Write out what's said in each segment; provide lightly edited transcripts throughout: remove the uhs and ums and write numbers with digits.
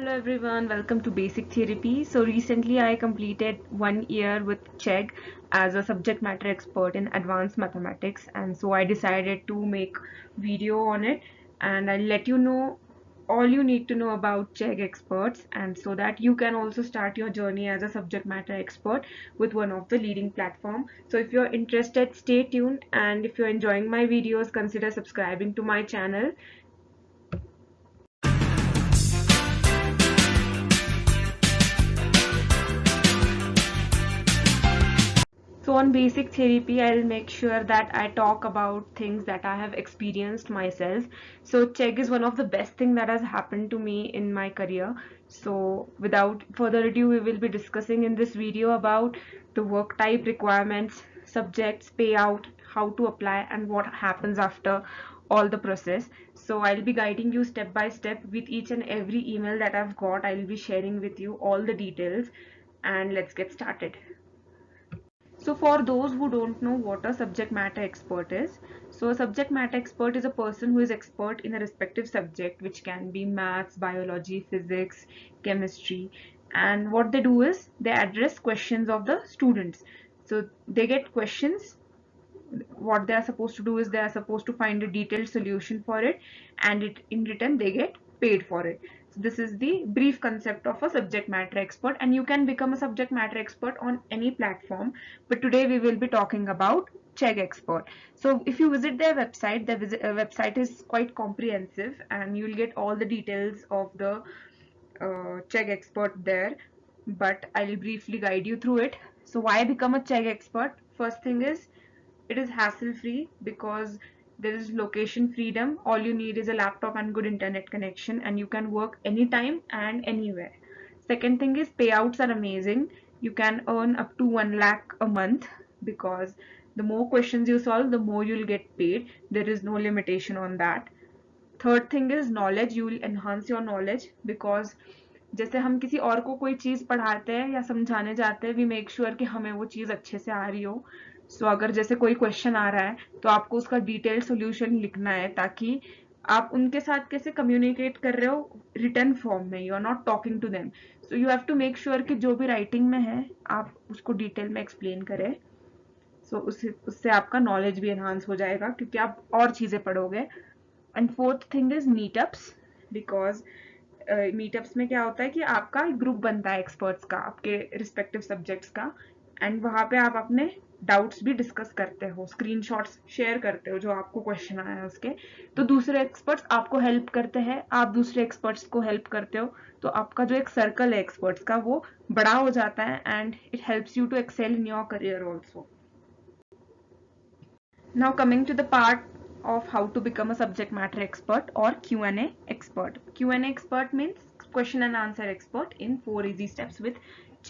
Hello everyone, welcome to Basic Therapy. So recently I completed 1 year with Chegg as a subject matter expert in advanced mathematics, and so I decided to make video on it, and I'll let you know all you need to know about Chegg experts, and so that you can also start your journey as a subject matter expert with one of the leading platform. So if you're interested, stay tuned, and if you're enjoying my videos, consider subscribing to my channel. So on Basic Therapy, I'll make sure that I talk about things that I have experienced myself. So Chegg is one of the best thing that has happened to me in my career. So without further ado, we will be discussing in this video about the work type, requirements, subjects, payout, how to apply, and what happens after all the process. So I'll be guiding you step by step with each and every email that I've got. I'll be sharing with you all the details, and let's get started. So for those who don't know what a subject matter expert is, so a subject matter expert is a person who is expert in a respective subject, which can be maths, biology, physics, chemistry. And what they do is they address questions of the students. So they get questions. What they are supposed to do is they are supposed to find a detailed solution for it, and in return they get paid for it. So this is the brief concept of a subject matter expert, and you can become a subject matter expert on any platform, but today we will be talking about Chegg expert. So if you visit their website, their website is quite comprehensive, and you'll get all the details of the Chegg expert there, but I'll briefly guide you through it. So why become a Chegg expert? First thing is it is hassle free because there is location freedom. All you need is a laptop and good internet connection, and you can work anytime and anywhere. Second thing is payouts are amazing. You can earn up to 1 lakh a month because the more questions you solve, the more you'll get paid. There is no limitation on that. Third thing is knowledge, you will enhance your knowledge because जैसे हम किसी और को कोई चीज़ पढ़ाते हैं या समझाने जाते हैं, वी मेक श्योर कि हमें वो चीज़ अच्छे से आ रही हो. सो अगर जैसे कोई क्वेश्चन आ रहा है तो आपको उसका डिटेल्ड सोल्यूशन लिखना है, ताकि आप उनके साथ कैसे कम्युनिकेट कर रहे हो रिटर्न फॉर्म में, you are not talking to them. So you have to make sure कि जो भी राइटिंग में है आप उसको डिटेल में एक्सप्लेन करें. सो उससे आपका नॉलेज भी एनहांस हो जाएगा क्योंकि आप और चीज़ें पढ़ोगे. And fourth thing is meetups, because meetups में क्या होता है कि आपका एक ग्रुप बनता है एक्सपर्ट्स का, आपके रिस्पेक्टिव सब्जेक्ट्स का, एंड वहाँ पे आप अपने डाउट्स भी डिस्कस करते हो, स्क्रीनशॉट्स शेयर करते हो जो आपको क्वेश्चन आया है उसके. तो दूसरे एक्सपर्ट्स आपको हेल्प करते हैं, आप दूसरे एक्सपर्ट्स को हेल्प करते हो, तो आपका जो एक सर्कल है एक्सपर्ट्स का वो बड़ा हो जाता है, and it helps you to excel in your career also. Now coming to the part of how to become a subject matter expert or Q&A expert. Q&A expert means question and answer expert in 4 easy steps with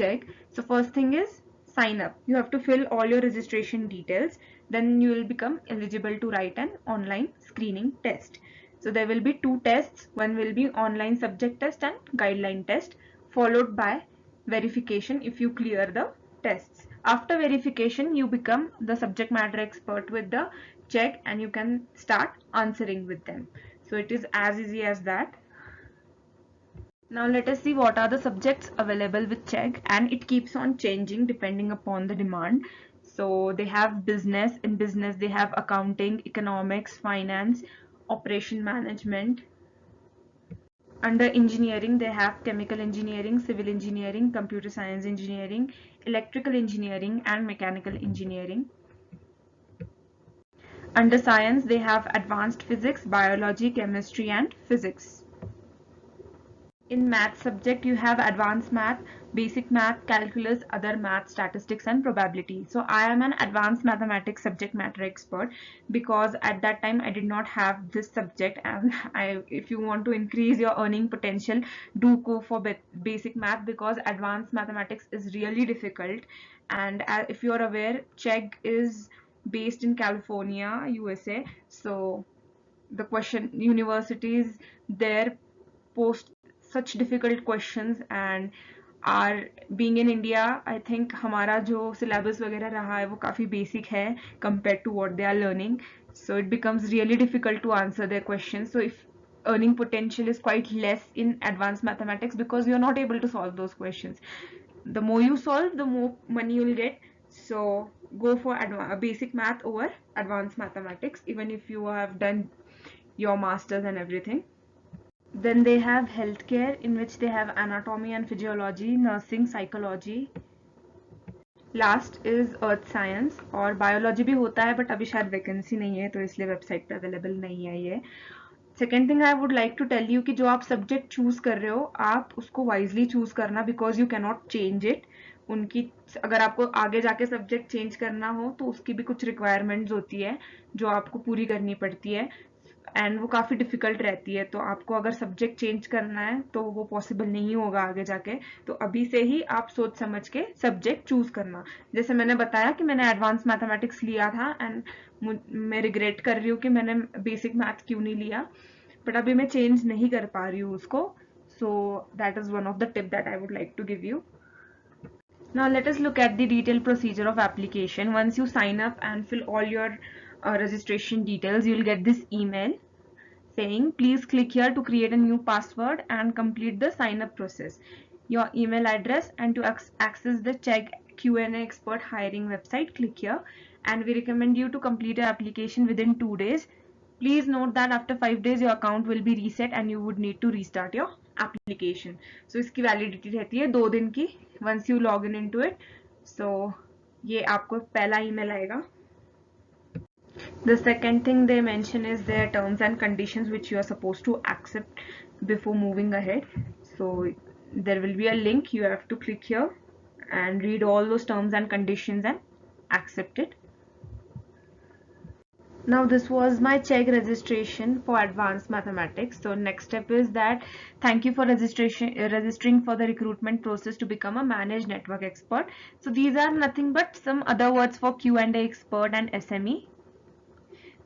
Chegg. So first thing is sign up. You have to fill all your registration details. Then you will become eligible to write an online screening test. So there will be 2 tests. One will be online subject test and guideline test, followed by verification if you clear the tests. After verification, you become the subject matter expert with the Chegg, and you can start answering with them. So it is as easy as that. Now let us see what are the subjects available with Chegg, and it keeps on changing depending upon the demand. So they have business. In business they have accounting, economics, finance, operation management. Under engineering, they have chemical engineering, civil engineering, computer science engineering, electrical engineering, and mechanical engineering. Under science, they have advanced physics, biology, chemistry, and physics. In math subject, you have advanced math, basic math, calculus, other math, statistics, and probability. So I am an advanced mathematics subject matter expert because at that time I did not have this subject, and if you want to increase your earning potential, do go for basic math because advanced mathematics is really difficult. And if you are aware, Chegg is based in California, USA. So the question universities there post such difficult questions, and our being in India, I think हमारा जो syllabus वगैरह रहा है वो काफ़ी basic है compared to what they are learning, so it becomes really difficult to answer their questions. So if earning potential is quite less in advanced mathematics because you're not able to solve those questions. The more you solve, the more money you'll get. So go for basic math over advanced mathematics, even if you have done your masters and everything. Then they have healthcare, in which they have anatomy and physiology, nursing, psychology. Last is earth science, और biology भी होता है but अभी शायद vacancy नहीं है तो इसलिए वेबसाइट पे अवेलेबल नहीं है ये. Second thing I would like to tell you कि जो आप सब्जेक्ट चूज कर रहे हो आप उसको वाइजली चूज करना, because you can not change it. उनकी अगर आपको आगे जाके सब्जेक्ट चेंज करना हो तो उसकी भी कुछ रिक्वायरमेंट्स होती है जो आपको पूरी करनी पड़ती है, एंड वो काफ़ी डिफिकल्ट रहती है. तो आपको अगर सब्जेक्ट चेंज करना है तो वो पॉसिबल नहीं होगा आगे जाके. तो अभी से ही आप सोच समझ के सब्जेक्ट चूज करना. जैसे मैंने बताया कि मैंने एडवांस मैथमेटिक्स लिया था एंड मैं रिग्रेट कर रही हूँ कि मैंने बेसिक मैथ क्यों नहीं लिया, बट अभी मैं चेंज नहीं कर पा रही हूँ उसको. So that is one of the tip that I would like to give you. Now let us look at the detailed procedure of application. Once you sign up and fill all your registration details, you'll get this email saying please click here to create a new password and complete the sign up process. Your email address, and to access the Chegg Q&A expert hiring website, click here, and we recommend you to complete your application within 2 days. Please note that after 5 days your account will be reset and you would need to restart your application. So इसकी validity रहती है 2 दिन की once you log in into it. So ये आपको पहला email आएगा. The second thing they mention is their terms and conditions which you are supposed to accept before moving ahead. So there will be a link, you have to click here and read all those terms and conditions and accept it. Now this was my Chegg registration for advanced mathematics. So next step is that thank you for registering for the recruitment process to become a managed network expert. So these are nothing but some other words for Q&A expert and SME,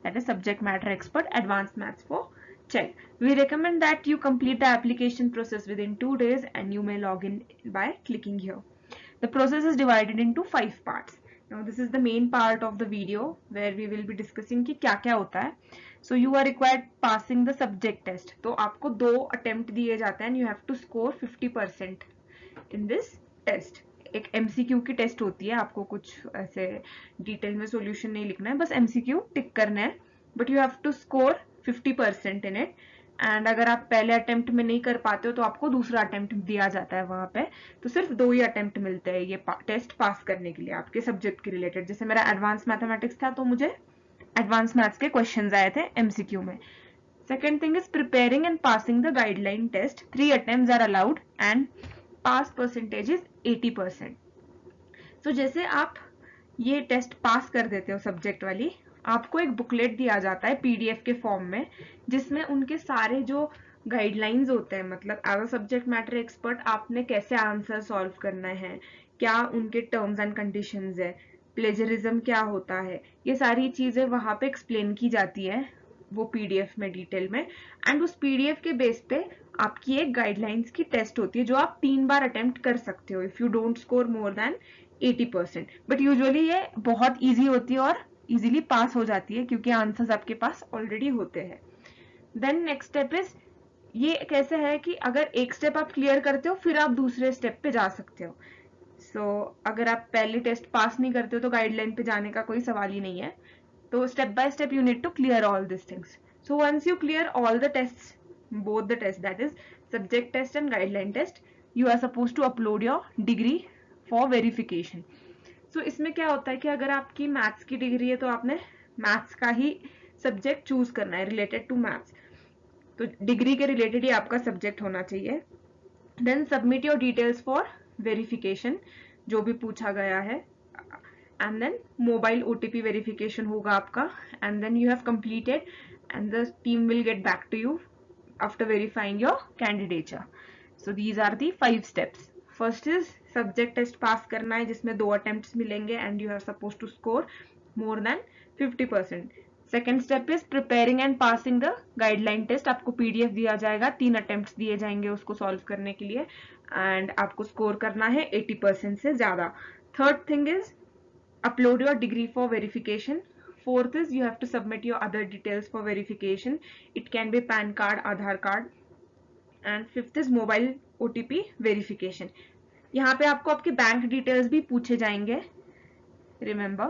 that is subject matter expert, advanced maths for Chegg. We recommend that you complete the application process within 2 days and you may log in by clicking here. The process is divided into 5 parts. Now this is the main part of the video where we will be discussing कि क्या क्या होता है. So you are required passing the subject test. तो आपको 2 attempt दिए जाते हैं and you have to score 50% in this test. एक MCQ की टेस्ट होती है, आपको कुछ ऐसे डिटेल में सॉल्यूशन नहीं लिखना है, बस MCQ टिक करना है, but you have to score 50% in it. And अगर आप पहले अटेम्प्ट में नहीं कर पाते हो तो आपको दूसरा अटेम्प्ट दिया जाता है वहां पे. तो सिर्फ 2 ही अटेम्प्ट मिलते हैं ये टेस्ट पास करने के लिए आपके सब्जेक्ट के रिलेटेड. जैसे मेरा एडवांस मैथमेटिक्स था तो मुझे एडवांस मैथ्स के क्वेश्चंस आए थे MCQ में. Second thing is preparing and passing the guideline test. 3 attempts are allowed and pass percentage is 80%. So जैसे आप ये टेस्ट पास कर देते हो सब्जेक्ट वाली, आपको एक बुकलेट दिया जाता है PDF के फॉर्म में जिसमें उनके सारे जो गाइडलाइंस होते हैं, मतलब as a subject matter expert आपने कैसे आंसर सॉल्व करना है, क्या उनके टर्म्स एंड कंडीशंस है, प्लेजरिज्म क्या होता है, ये सारी चीजें वहां पे एक्सप्लेन की जाती है वो PDF में डिटेल में. एंड उस PDF के बेस पे आपकी एक गाइडलाइंस की टेस्ट होती है जो आप 3 बार अटेम्प्ट कर सकते हो if you don't score more than 80%. But usually ये बहुत ईजी होती है और इजीली पास हो जाती है क्योंकि आंसर्स आपके पास ऑलरेडी होते हैं. देन नेक्स्ट स्टेप इज, ये कैसे है कि अगर एक स्टेप आप क्लियर करते हो फिर आप दूसरे स्टेप पे जा सकते हो. सो अगर आप पहले टेस्ट पास नहीं करते हो तो गाइडलाइन पे जाने का कोई सवाल ही नहीं है. तो step by step you need to clear all this things. So once you clear all the test, both the tests, that is subject test and guideline test, you are supposed to upload your degree for verification. So इसमें क्या होता है कि अगर आपकी maths की degree है तो आपने मैथ्स का ही सब्जेक्ट चूज करना है रिलेटेड टू मैथ्स. तो डिग्री के रिलेटेड ही आपका सब्जेक्ट होना चाहिए. Then submit your details for verification, जो भी पूछा गया है, and then mobile OTP verification होगा आपका, and then you have completed and the team will get back to you after verifying your candidature. So these are the 5 steps. First is subject test pass करना है जिसमें 2 attempts मिलेंगे and you are supposed to score more than 50%. Second step is preparing and passing the guideline test. आपको PDF दिया जाएगा, 3 attempts दिए जाएंगे उसको solve करने के लिए and आपको score करना है 80% से ज़्यादा. Third thing is upload your degree for verification. Fourth is you have to submit your other details for verification. It can be PAN card, Aadhaar card. And fifth is mobile OTP verification. यहाँ पे आपको आपके bank details भी पूछे जाएंगे, remember,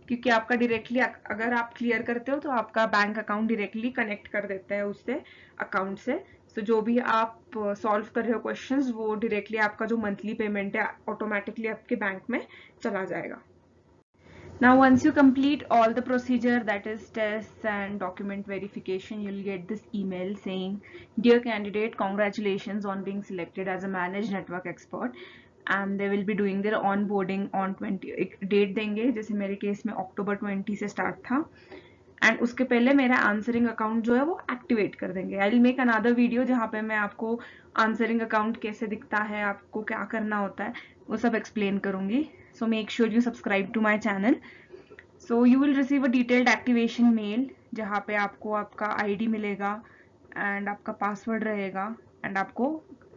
क्योंकि आपका directly अगर आप क्लियर करते हो तो आपका बैंक अकाउंट डायरेक्टली कनेक्ट कर देता है उससे, अकाउंट से. सो जो भी आप सॉल्व कर रहे हो क्वेश्चंस, वो डायरेक्टली आपका जो मंथली पेमेंट है ऑटोमेटिकली आपके बैंक में चला जाएगा. Now once you complete all the procedure, that is tests and document verification, you'll get this email saying, dear candidate, congratulations on being selected as a managed network expert, and they will be doing their onboarding on 20. एक date देंगे, जैसे मेरे case में October 20 से start था, and उसके पहले मेरा आंसरिंग अकाउंट जो है वो एक्टिवेट कर देंगे. I will make another video जहाँ पे मैं आपको आंसरिंग अकाउंट कैसे दिखता है, आपको क्या करना होता है, वो सब एक्सप्लेन करूंगी. So make sure you subscribe to my channel. So you will receive a detailed activation mail जहाँ पे आपको आपका ID मिलेगा and आपका पासवर्ड रहेगा, and आपको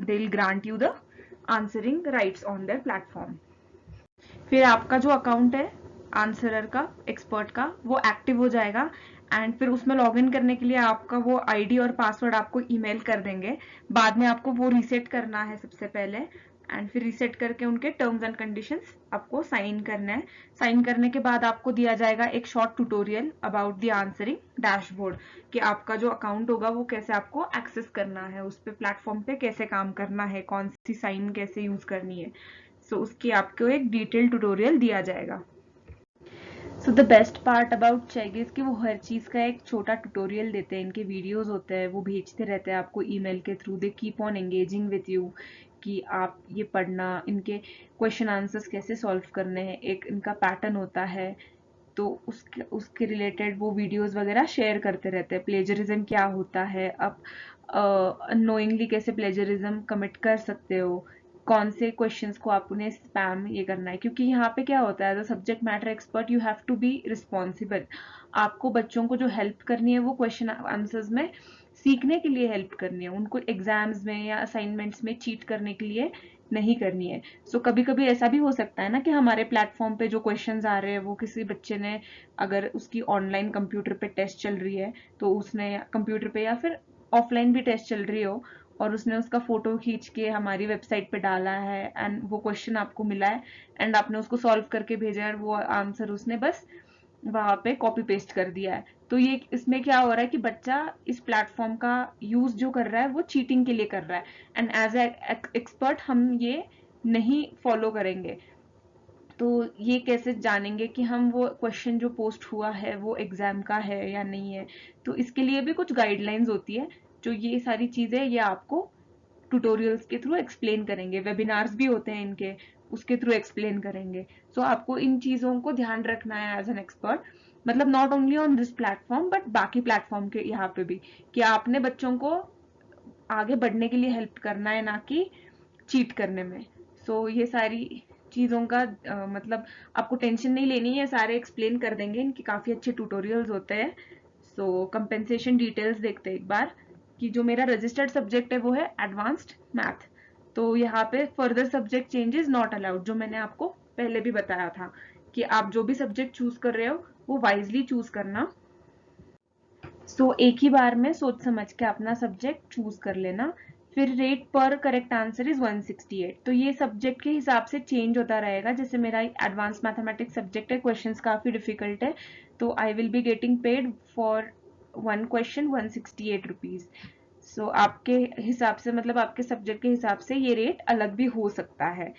they will grant you the answering rights on their platform. फिर आपका जो अकाउंट है आंसरर का, एक्सपर्ट का, वो एक्टिव हो जाएगा, एंड फिर उसमें लॉगिन करने के लिए आपका वो आईडी और पासवर्ड आपको ईमेल कर देंगे. बाद में आपको वो रीसेट करना है सबसे पहले, एंड फिर रीसेट करके उनके टर्म्स एंड कंडीशंस आपको साइन करना है. साइन करने के बाद आपको दिया जाएगा एक short tutorial about the answering dashboard, कि आपका जो अकाउंट होगा वो कैसे आपको एक्सेस करना है, उस पर प्लेटफॉर्म पे कैसे काम करना है, कौन सी साइन कैसे यूज करनी है. सो उसकी आपको एक डिटेल ट्यूटोरियल दिया जाएगा. So the best part about Chegg is कि वो हर चीज़ का एक छोटा ट्यूटोरियल देते हैं, इनके वीडियोस होते हैं, वो भेजते रहते हैं आपको ईमेल के through. They keep on engaging with you कि आप ये पढ़ना, इनके क्वेश्चन आंसर्स कैसे सॉल्व करने हैं, एक इनका पैटर्न होता है, तो उसके रिलेटेड वो वीडियोस वगैरह शेयर करते रहते हैं. प्लेजरिज्म क्या होता है, आप अननोइंगली कैसे प्लेजरिज्म कमिट कर सकते हो, कौन से क्वेश्चंस को आपने स्पैम ये करना है, क्योंकि यहाँ पे क्या होता है, as a subject matter expert you have to be responsible. आपको बच्चों को जो हेल्प करनी है वो क्वेश्चन आंसर्स में सीखने के लिए हेल्प करनी है, उनको एग्जाम्स में या असाइनमेंट्स में चीट करने के लिए नहीं करनी है. सो कभी कभी ऐसा भी हो सकता है ना कि हमारे प्लेटफॉर्म पे जो क्वेश्चंस आ रहे हैं वो किसी बच्चे ने, अगर उसकी ऑनलाइन कंप्यूटर पे टेस्ट चल रही है तो उसने कंप्यूटर पे या फिर ऑफलाइन भी टेस्ट चल रही हो और उसने उसका फोटो खींच के हमारी वेबसाइट पे डाला है, एंड वो क्वेश्चन आपको मिला है एंड आपने उसको सॉल्व करके भेजा है, वो आंसर उसने बस वहां पे कॉपी पेस्ट कर दिया है. तो ये इसमें क्या हो रहा है कि बच्चा इस प्लेटफॉर्म का यूज जो कर रहा है वो चीटिंग के लिए कर रहा है, एंड एज ए एक्सपर्ट हम ये नहीं फॉलो करेंगे. तो ये कैसे जानेंगे कि हम वो क्वेश्चन जो पोस्ट हुआ है वो एग्जाम का है या नहीं है. तो इसके लिए भी कुछ गाइडलाइंस होती है, जो ये सारी चीजें ये आपको ट्यूटोरियल्स के थ्रू एक्सप्लेन करेंगे. वेबिनार्स भी होते हैं इनके, उसके थ्रू एक्सप्लेन करेंगे. सो आपको इन चीजों को ध्यान रखना है एज एन एक्सपर्ट, मतलब not only on this platform but बाकी प्लेटफॉर्म के यहाँ पे भी, कि आपने बच्चों को आगे बढ़ने के लिए हेल्प करना है, ना कि चीट करने में. सो ये सारी चीजों का मतलब आपको टेंशन नहीं लेनी है, सारे एक्सप्लेन कर देंगे, इनके काफी अच्छे ट्यूटोरियल्स होते हैं. सो कंपेंसेशन डिटेल्स देखते हैं एक बार, कि जो मेरा रजिस्टर्ड सब्जेक्ट है वो है एडवांस्ड मैथ. तो यहाँ पे further subject changes not allowed, जो मैंने आपको पहले भी बताया था कि आप जो भी सब्जेक्ट चूज कर रहे हो वो वाइजली चूज करना. सो एक ही बार में सोच समझ के अपना सब्जेक्ट चूज कर लेना. फिर रेट पर करेक्ट आंसर इज 168. तो ये सब्जेक्ट के हिसाब से चेंज होता रहेगा. जैसे मेरा एडवांस मैथमेटिक्स सब्जेक्ट है, क्वेश्चंस काफी डिफिकल्ट है, तो I will be getting paid for one question 168 rupees. So आपके हिसाब से, मतलब आपके सब्जेक्ट के हिसाब से ये रेट अलग भी हो सकता है.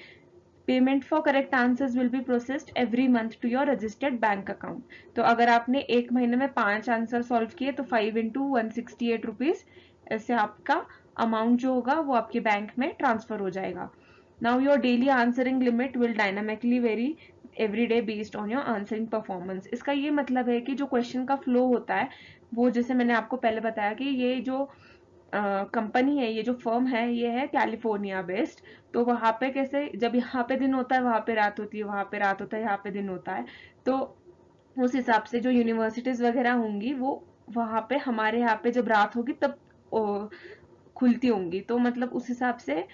Payment for correct answers will be processed every month to your registered bank account. तो अगर आपने एक महीने में 5 आंसर सॉल्व किए तो 5 इंटू 168 रुपीज, ऐसे आपका अमाउंट जो होगा वो आपके बैंक में ट्रांसफर हो जाएगा. Now your daily answering limit will dynamically very every day based on your answering performance. इसका ये मतलब है कि जो क्वेश्चन का फ्लो होता है वो, जैसे मैंने आपको पहले बताया कि ये जो कंपनी है, ये जो फर्म है, ये है कैलिफोर्निया बेस्ड. तो वहां पे कैसे, जब यहाँ पे दिन होता है वहां पे रात होती है, वहां पे रात होता है यहाँ पे दिन होता है, तो उस हिसाब से जो यूनिवर्सिटीज वगैरह होंगी वो वहां पे हमारे यहाँ पे जब रात होगी तब खुलती होंगी. तो मतलब उस हिसाब से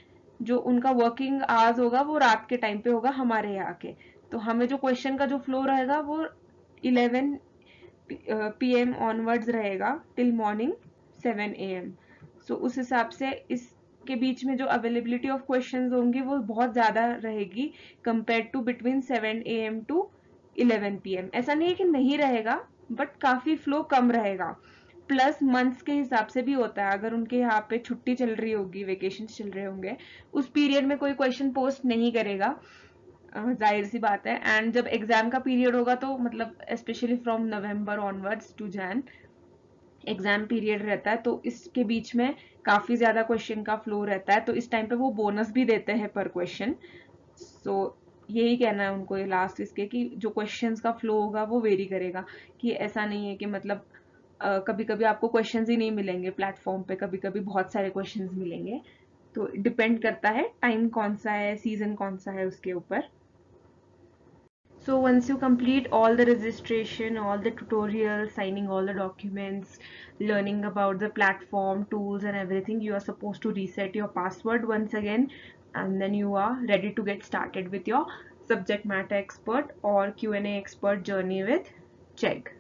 जो उनका वर्किंग आवर्स होगा वो रात के टाइम पे होगा हमारे यहाँ के. तो हमें जो क्वेश्चन का जो फ्लो रहेगा वो 11 PM ऑनवर्ड्स रहेगा टिल मॉर्निंग 7 AM। सो उस हिसाब से इसके बीच में जो अवेलेबिलिटी ऑफ क्वेश्चंस होंगी वो बहुत ज़्यादा रहेगी compare to between 7 AM to 11 PM। ऐसा नहीं है कि नहीं रहेगा, बट काफ़ी फ्लो कम रहेगा। प्लस मंथ्स के हिसाब से भी होता है, अगर उनके यहाँ पे छुट्टी चल रही होगी, वेकेशन चल रहे होंगे, उस पीरियड में कोई क्वेश्चन पोस्ट नहीं करेगा, जाहिर सी बात है। एंड जब एग्जाम का पीरियड होगा तो मतलब specially from November onwards to Jan exam period रहता है, तो इसके बीच में काफी ज्यादा क्वेश्चन का फ्लो रहता है, तो इस टाइम पे वो बोनस भी देते हैं पर क्वेश्चन। सो यही कहना है उनको ये लास्ट इसके कि जो क्वेश्चंस का फ्लो होगा वो वेरी करेगा, कि ऐसा नहीं है कि मतलब कभी कभी आपको क्वेश्चंस ही नहीं मिलेंगे प्लेटफॉर्म पे, कभी कभी बहुत सारे क्वेश्चंस मिलेंगे। तो डिपेंड करता है टाइम कौन सा है, सीजन कौन सा है उसके ऊपर। So once you complete all the registration, all the tutorials, signing all the documents, learning about the platform, tools and everything, you are supposed to reset your password once again, and then you are ready to get started with your subject matter expert or Q&A expert journey with Chegg.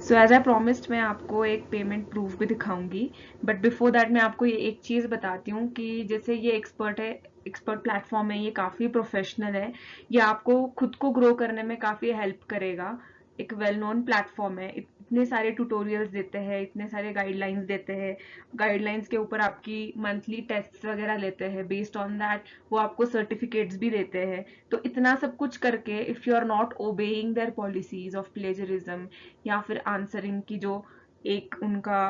So as I promised मैं आपको एक payment proof भी दिखाऊंगी, but before that मैं आपको ये एक चीज़ बताती हूँ कि जैसे ये एक्सपर्ट प्लेटफॉर्म है, ये काफ़ी प्रोफेशनल है, ये आपको खुद को ग्रो करने में काफ़ी हेल्प करेगा। एक वेल नोन प्लेटफॉर्म है, इतने सारे ट्यूटोरियल्स देते हैं, इतने सारे गाइडलाइंस देते हैं, गाइडलाइंस के ऊपर आपकी मंथली टेस्ट वगैरह लेते हैं, बेस्ड ऑन दैट वो आपको सर्टिफिकेट्स भी देते हैं। तो इतना सब कुछ करके if you are not obeying their policies of plagiarism या फिर आंसरिंग की जो एक उनका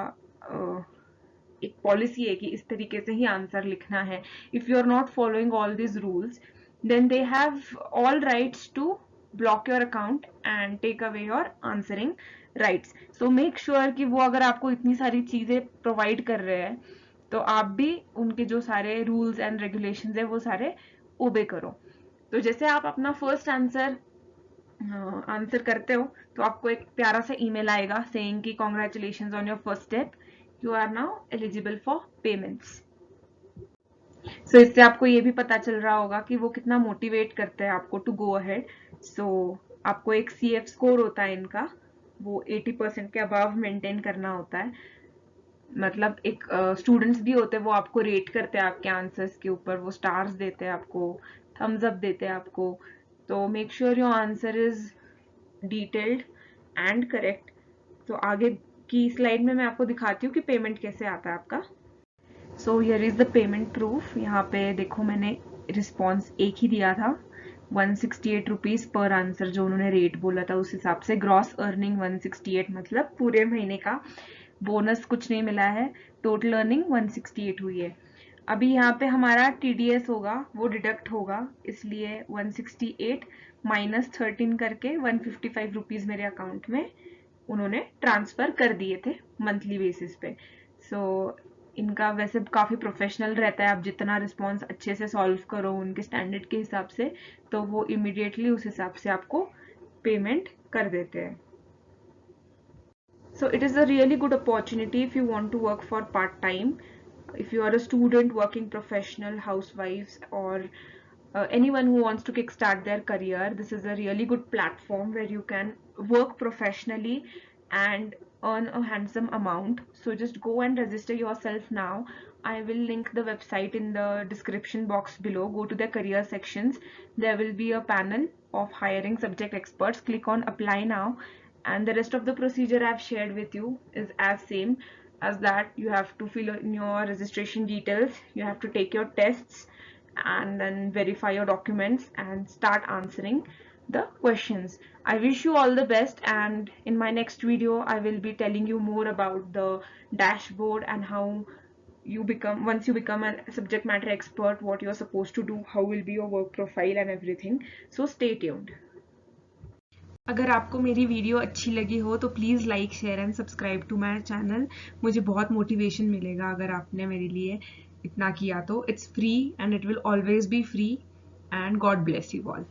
एक पॉलिसी है कि इस तरीके से ही आंसर लिखना है, if you are not following all this rules, then they have all rights to block your account and take away your answering rights. So make sure कि वो अगर आपको इतनी सारी चीजें प्रोवाइड कर रहे हैं तो आप भी उनके जो सारे रूल्स एंड रेगुलेशंस है वो सारे ओबे करो। तो जैसे आप अपना फर्स्ट आंसर करते हो तो आपको एक प्यारा सा ईमेल आएगा सेइंग कि congratulations on your first step, you are now eligible for payments. So इससे आपको ये भी पता चल रहा होगा कि वो कितना मोटिवेट करते हैं आपको टू गो अहेड। सो आपको एक CF स्कोर होता है इनका, वो 80% के अबव मेंटेन करना होता है। मतलब एक स्टूडेंट्स भी होते हैं, वो आपको रेट करते हैं आपके आंसर्स के ऊपर, वो स्टार्स देते हैं आपको, थम्स अप देते हैं आपको। तो make sure your answer is detailed and correct. तो आगे की स्लाइड में मैं आपको दिखाती हूँ कि पेमेंट कैसे आता है आपका। So here is the payment proof. यहाँ पे देखो मैंने रिस्पॉन्स एक ही दिया था, 168 रुपीज पर आंसर जो उन्होंने रेट बोला था उस हिसाब से। ग्रॉस अर्निंग 168 मतलब पूरे महीने का, बोनस कुछ नहीं मिला है, टोटल अर्निंग 168 हुई है। अभी यहाँ पे हमारा TDS होगा, वो डिडक्ट होगा, इसलिए 168 माइनस 13 करके 155 रुपीज मेरे अकाउंट में उन्होंने ट्रांसफर कर दिए थे मंथली बेसिस पे। सो इनका वैसे काफ़ी प्रोफेशनल रहता है, आप जितना रिस्पॉन्स अच्छे से सॉल्व करो उनके स्टैंडर्ड के हिसाब से, तो वो इमिडिएटली उस हिसाब से आपको पेमेंट कर देते हैं। So it is a really good opportunity if you want to work for part-time, if you are a student, working professional, housewives, or anyone who wants to kickstart their career. This is a really good platform where you can work professionally and earn a handsome amount. So just go and register yourself now. I will link the website in the description box below. Go to the career sections. There will be a panel of hiring subject experts. Click on apply now, and the rest of the procedure I've shared with you is as same as that. You have to fill in your registration details, you have to take your tests, and then verify your documents and start answering the questions. I wish you all the best, and in my next video I will be telling you more about the dashboard and how you become, once you become a subject matter expert, what you're supposed to do, how will be your work profile and everything. So stay tuned. अगर आपको मेरी video अच्छी लगी हो तो please like, share and subscribe to my channel. मुझे बहुत motivation मिलेगा अगर आपने मेरे लिए इतना किया तो। It's free and it will always be free, and God bless you all.